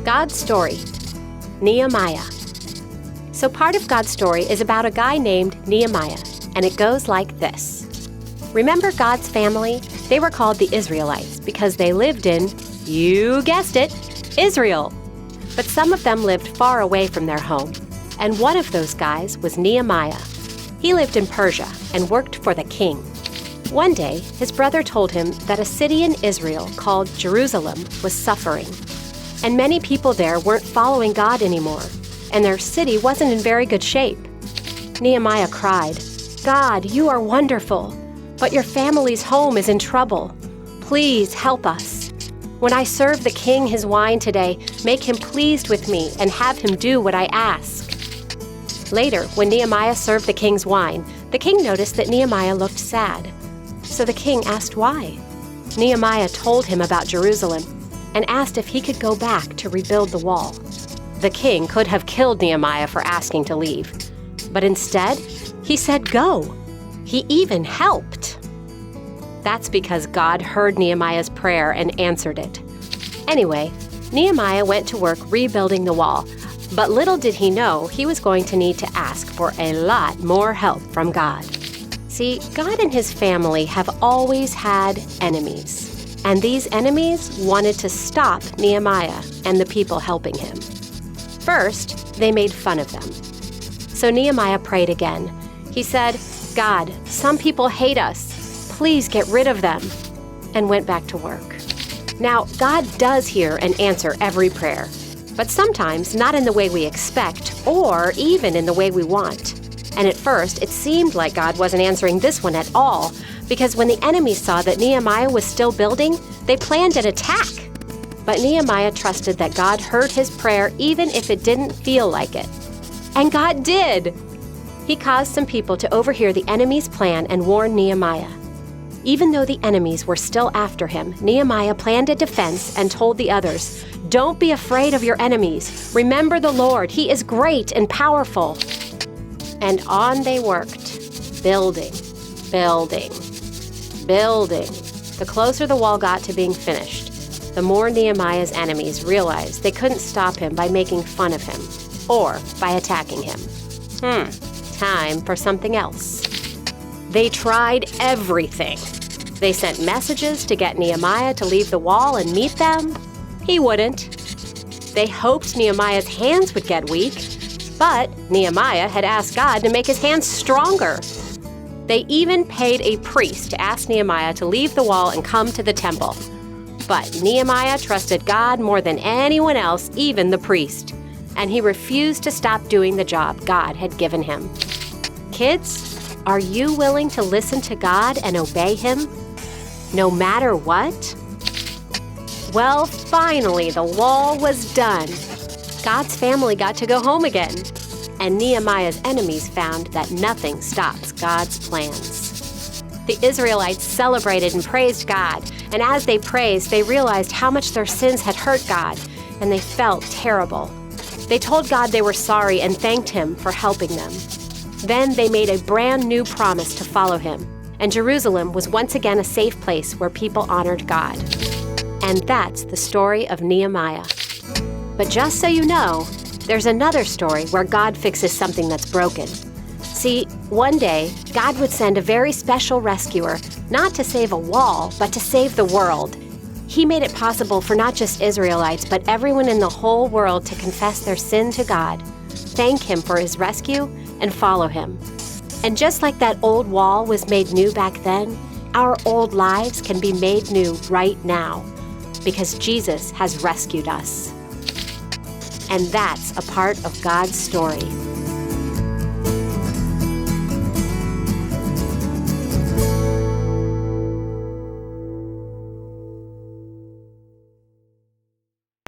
God's story, Nehemiah. So part of God's story is about a guy named Nehemiah, and it goes like this. Remember God's family? They were called the Israelites because they lived in, you guessed it, Israel. But some of them lived far away from their home, and one of those guys was Nehemiah. He lived in Persia and worked for the king. One day, his brother told him that a city in Israel called Jerusalem was suffering, and many people there weren't following God anymore, and their city wasn't in very good shape. Nehemiah cried, "God, you are wonderful, but your family's home is in trouble. Please help us. When I serve the king his wine today, make him pleased with me and have him do what I ask." Later, when Nehemiah served the king's wine, the king noticed that Nehemiah looked sad. So the king asked why. Nehemiah told him about Jerusalem and asked if he could go back to rebuild the wall. The king could have killed Nehemiah for asking to leave, but instead, he said go. He even helped. That's because God heard Nehemiah's prayer and answered it. Anyway, Nehemiah went to work rebuilding the wall, but little did he know he was going to need to ask for a lot more help from God. See, God and his family have always had enemies. And these enemies wanted to stop Nehemiah and the people helping him. First, they made fun of them. So Nehemiah prayed again. He said, "God, some people hate us. Please get rid of them," and went back to work. Now, God does hear and answer every prayer, but sometimes not in the way we expect or even in the way we want. And at first, it seemed like God wasn't answering this one at all, because when the enemy saw that Nehemiah was still building, they planned an attack. But Nehemiah trusted that God heard his prayer even if it didn't feel like it. And God did! He caused some people to overhear the enemy's plan and warn Nehemiah. Even though the enemies were still after him, Nehemiah planned a defense and told the others, "Don't be afraid of your enemies. Remember the Lord. He is great and powerful." And on they worked, building, building, building. The closer the wall got to being finished, the more Nehemiah's enemies realized they couldn't stop him by making fun of him or by attacking him. Time for something else. They tried everything. They sent messages to get Nehemiah to leave the wall and meet them. He wouldn't. They hoped Nehemiah's hands would get weak, but Nehemiah had asked God to make his hands stronger. They even paid a priest to ask Nehemiah to leave the wall and come to the temple. But Nehemiah trusted God more than anyone else, even the priest, and he refused to stop doing the job God had given him. Kids, are you willing to listen to God and obey him, no matter what? Well, finally, the wall was done. God's family got to go home again, and Nehemiah's enemies found that nothing stops God's plans. The Israelites celebrated and praised God, and as they praised, they realized how much their sins had hurt God, and they felt terrible. They told God they were sorry and thanked him for helping them. Then they made a brand new promise to follow him, and Jerusalem was once again a safe place where people honored God. And that's the story of Nehemiah. But just so you know, there's another story where God fixes something that's broken. See, one day, God would send a very special rescuer, not to save a wall, but to save the world. He made it possible for not just Israelites, but everyone in the whole world to confess their sin to God, thank him for his rescue, and follow him. And just like that old wall was made new back then, our old lives can be made new right now, because Jesus has rescued us. And that's a part of God's story.